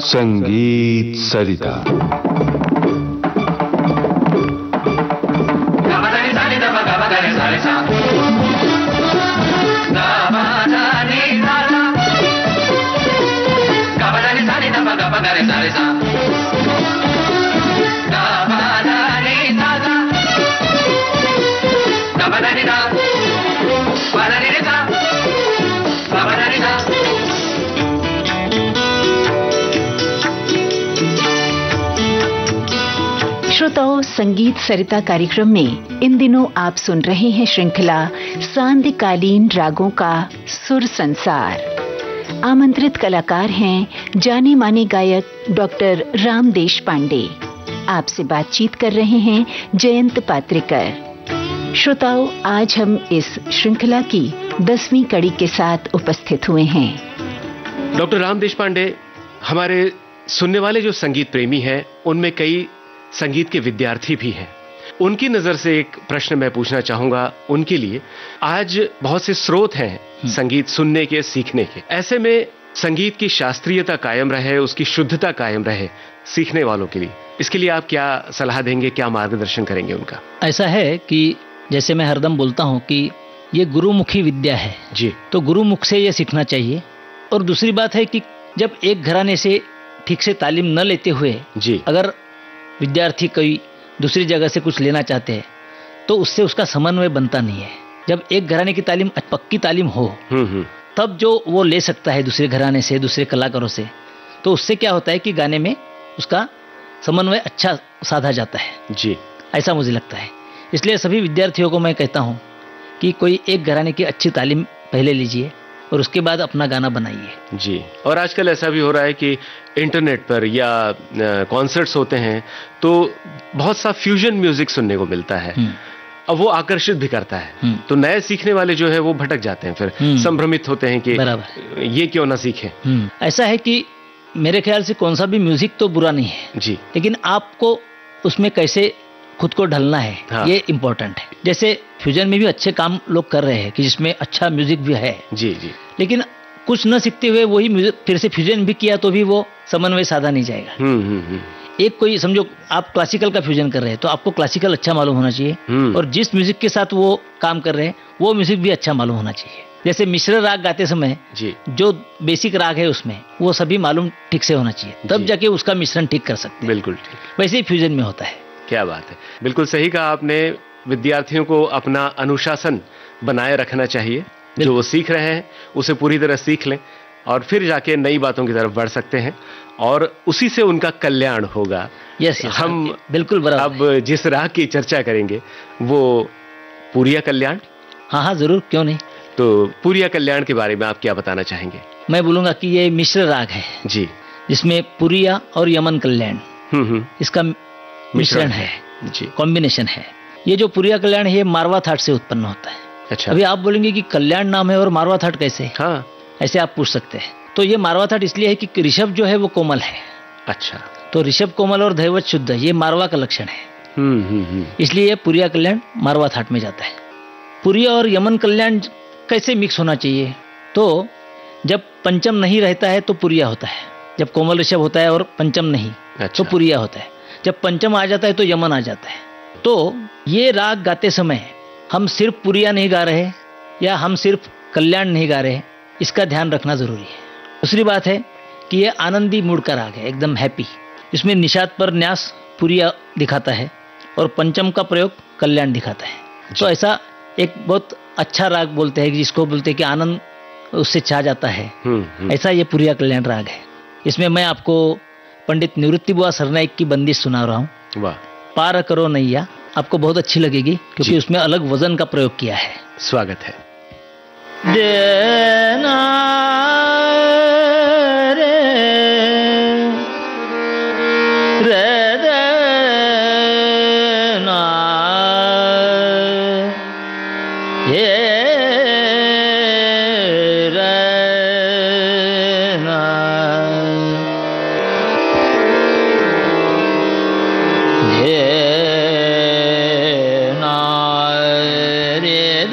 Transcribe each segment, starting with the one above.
संगीत सरिता। श्रोताओं, संगीत सरिता कार्यक्रम में इन दिनों आप सुन रहे हैं श्रृंखला सांध्यकालीन रागों का सुर संसार। आमंत्रित कलाकार हैं जाने माने गायक डॉक्टर राम देशपांडे। आपसे बातचीत कर रहे हैं जयंत पात्रिकर। श्रोताओं, आज हम इस श्रृंखला की 10वीं कड़ी के साथ उपस्थित हुए हैं। डॉक्टर राम देशपांडे, हमारे सुनने वाले जो संगीत प्रेमी हैं उनमें कई संगीत के विद्यार्थी भी हैं। उनकी नजर से एक प्रश्न मैं पूछना चाहूंगा उनके लिए। आज बहुत से स्रोत हैं संगीत सुनने के, सीखने के। ऐसे में संगीत की शास्त्रीयता कायम रहे, उसकी शुद्धता कायम रहे सीखने वालों के लिए, इसके लिए आप क्या सलाह देंगे, क्या मार्गदर्शन करेंगे उनका? ऐसा है कि जैसे मैं हरदम बोलता हूं कि ये गुरुमुखी विद्या है जी, तो गुरुमुख से ये सीखना चाहिए। और दूसरी बात है कि जब एक घराने से ठीक से तालीम न लेते हुए जी, अगर विद्यार्थी कोई दूसरी जगह से कुछ लेना चाहते हैं तो उससे उसका समन्वय बनता नहीं है। जब एक घराने की तालीम पक्की तालीम हो तब जो वो ले सकता है दूसरे घराने से, दूसरे कलाकारों से, तो उससे क्या होता है कि गाने में उसका समन्वय अच्छा साधा जाता है जी। ऐसा मुझे लगता है। इसलिए सभी विद्यार्थियों को मैं कहता हूँ कि कोई एक घराने की अच्छी तालीम पहले लीजिए और उसके बाद अपना गाना बनाइए जी। और आजकल ऐसा भी हो रहा है कि इंटरनेट पर या कॉन्सर्ट्स होते हैं तो बहुत सा फ्यूजन म्यूजिक सुनने को मिलता है। अब वो आकर्षित भी करता है, तो नए सीखने वाले जो है वो भटक जाते हैं, फिर संभ्रमित होते हैं कि ये क्यों ना सीखें। ऐसा है कि मेरे ख्याल से कौन सा भी म्यूजिक तो बुरा नहीं है जी, लेकिन आपको उसमें कैसे खुद को ढलना है, हाँ, ये इम्पोर्टेंट है। जैसे फ्यूजन में भी अच्छे काम लोग कर रहे हैं कि जिसमें अच्छा म्यूजिक भी है जी जी, लेकिन कुछ न सीखते हुए वही म्यूजिक फिर से फ्यूजन भी किया तो भी वो समन्वय साधा नहीं जाएगा। एक कोई समझो आप क्लासिकल का फ्यूजन कर रहे हैं तो आपको क्लासिकल अच्छा मालूम होना चाहिए और जिस म्यूजिक के साथ वो काम कर रहे हैं वो म्यूजिक भी अच्छा मालूम होना चाहिए। जैसे मिश्र राग गाते समय जी, जो बेसिक राग है उसमें वो सभी मालूम ठीक से होना चाहिए, तब जाके उसका मिश्रण ठीक कर सकते हैं। बिल्कुल ठीक, वैसे ही फ्यूजन में होता है। क्या बात है, बिल्कुल सही कहा आपने। विद्यार्थियों को अपना अनुशासन बनाए रखना चाहिए, जो वो सीख रहे हैं उसे पूरी तरह सीख लें और फिर जाके नई बातों की तरफ बढ़ सकते हैं और उसी से उनका कल्याण होगा। यस, हम बिल्कुल बराबर। अब जिस राग की चर्चा करेंगे वो पुरिया कल्याण। हाँ हाँ जरूर, क्यों नहीं। तो पुरिया कल्याण के बारे में आप क्या बताना चाहेंगे? मैं बोलूंगा कि ये मिश्र राग है जी, जिसमें पुरिया और यमन कल्याण इसका मिश्रण है जी, कॉम्बिनेशन है। ये जो पुरिया कल्याण है ये मारवा थाट से उत्पन्न होता है। अच्छा, अभी आप बोलेंगे कि कल्याण नाम है और मारवा थाट कैसे? हाँ, ऐसे आप पूछ सकते हैं। तो ये मारवा थाट इसलिए है कि ऋषभ जो है वो कोमल है। अच्छा, तो ऋषभ कोमल और दैवत शुद्ध, ये मारवा का लक्षण है। इसलिए ये पुरिया कल्याण मारवा थाट में जाता है। पुरिया और यमन कल्याण कैसे मिक्स होना चाहिए? तो जब पंचम नहीं रहता है तो पुरिया होता है, जब कोमल ऋषभ होता है और पंचम नहीं तो पुरिया होता है, जब पंचम आ जाता है तो यमन आ जाता है। तो ये राग गाते समय हम सिर्फ पुरिया नहीं गा रहे या हम सिर्फ कल्याण नहीं गा रहे, इसका ध्यान रखना जरूरी है। दूसरी बात है कि ये आनंदी मूड का राग है, एकदम हैप्पी। इसमें निषाद पर न्यास पुरिया दिखाता है और पंचम का प्रयोग कल्याण दिखाता है। तो ऐसा एक बहुत अच्छा राग बोलते हैं जिसको बोलते हैं कि आनंद उससे छा जाता है। ऐसा ये पुरिया कल्याण राग है। इसमें मैं आपको पंडित निवृत्ति बुआ सरनाइक की बंदिश सुना रहा हूँ। वाह, पार करो नैया। आपको बहुत अच्छी लगेगी क्योंकि उसमें अलग वजन का प्रयोग किया है। स्वागत है। देना रे रे देना ये रेना देना रे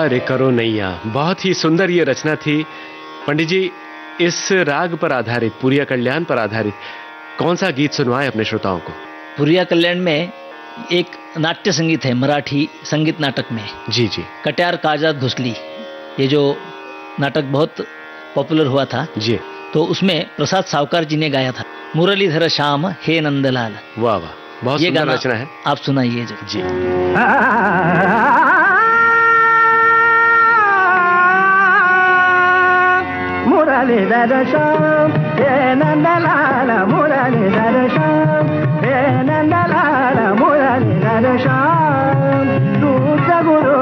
पार करो नैया। बहुत ही सुंदर ये रचना थी पंडित जी। इस राग पर आधारित, पुरिया कल्याण पर आधारित कौन सा गीत सुनवाए अपने श्रोताओं को? पुरिया कल्याण में एक नाट्य संगीत है मराठी संगीत नाटक में। जी जी। कट्यार काजा धुसली, ये जो नाटक बहुत पॉपुलर हुआ था जी, तो उसमें प्रसाद सावकार जी ने गाया था, मुरलीधर श्याम हे नंदलाल। वाह वाह, बहुत सुंदर रचना है। आप सुनाइए जी। मुरलीधर मुरलीधर श्याम हे नंदलाल मुरलीधर श्याम हे नंदलाल मुरलीधर श्याम तूच गुरु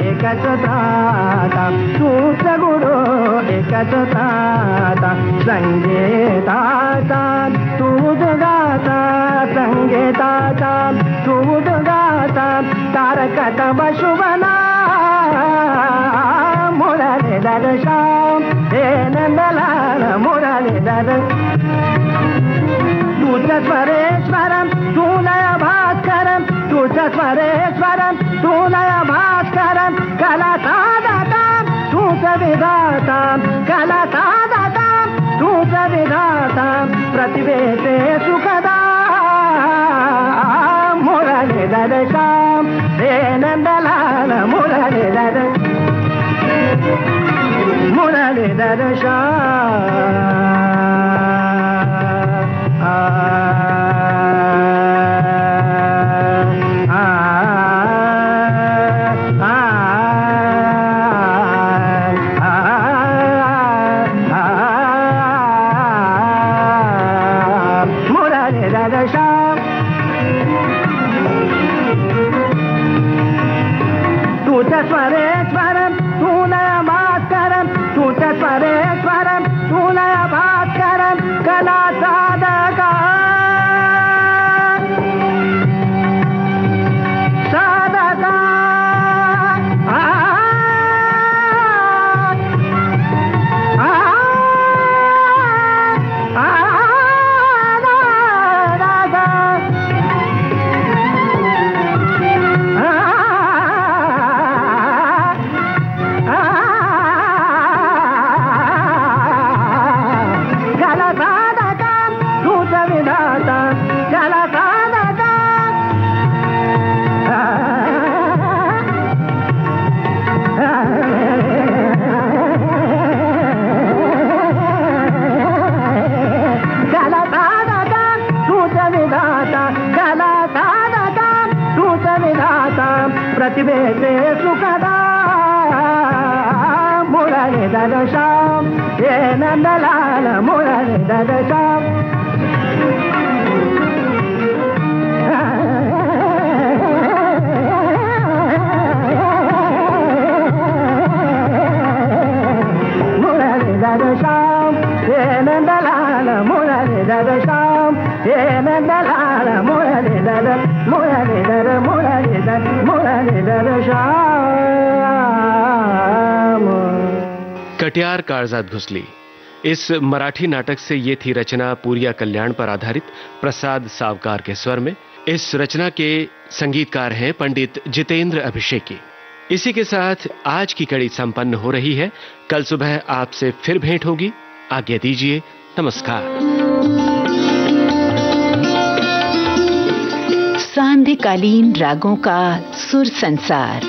एकच त्राता तूच गुरु एकच त्राता संगीताचा तूच गाता संगीताचा तूच गाता तारकत शुभना मुरलीधर श्याम हे नंदलाल मुरलीधर तुझ स्वरेश्वरम तू नय भास्करम तुझ स्वरेश्वरम तू नय भास्करम कला साधता तूच विधाता कला साधता तूच विधाता प्रतिभेते सुखदा मुरलीधर श्याम हे नंदलाल मुरलीधर मुरलीधर श्याम मुरलीधर श्याम तूच स्वरेश्वरम तू नय भास्करम तूच स्वरेश्वरम तू नय भास्करम कला साधका साधका प्रतिभेते सुखदा मुरलीधर श्याम हे नंदलाल मुरलीधर श्याम मुरलीधर श्याम हे नंदलाल मुरलीधर श्याम हे नंदलाल मुरलीधर मुरलीधर मुरलीधर मुरलीधर श्याम। कटियार काळजात घुसली इस मराठी नाटक से ये थी रचना पूरिया कल्याण पर आधारित प्रसाद सावकार के स्वर में। इस रचना के संगीतकार हैं पंडित जितेंद्र अभिषेकी। इसी के साथ आज की कड़ी संपन्न हो रही है। कल सुबह आपसे फिर भेंट होगी। आज्ञा दीजिए, नमस्कार। सांध्यकालीन रागों का सुर संसार।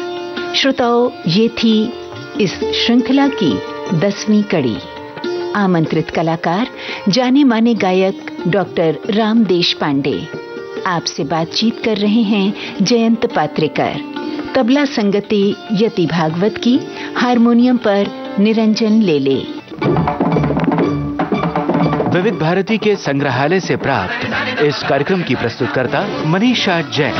श्रोताओ, ये थी इस श्रृंखला की 10वीं कड़ी। आमंत्रित कलाकार जाने माने गायक डॉक्टर राम देशपांडे। आपसे बातचीत कर रहे हैं जयंत पात्रेकर। तबला संगति यति भागवत की, हारमोनियम पर निरंजन लेले। विविध भारती के संग्रहालय से प्राप्त इस कार्यक्रम की प्रस्तुतकर्ता मनीषा जैन।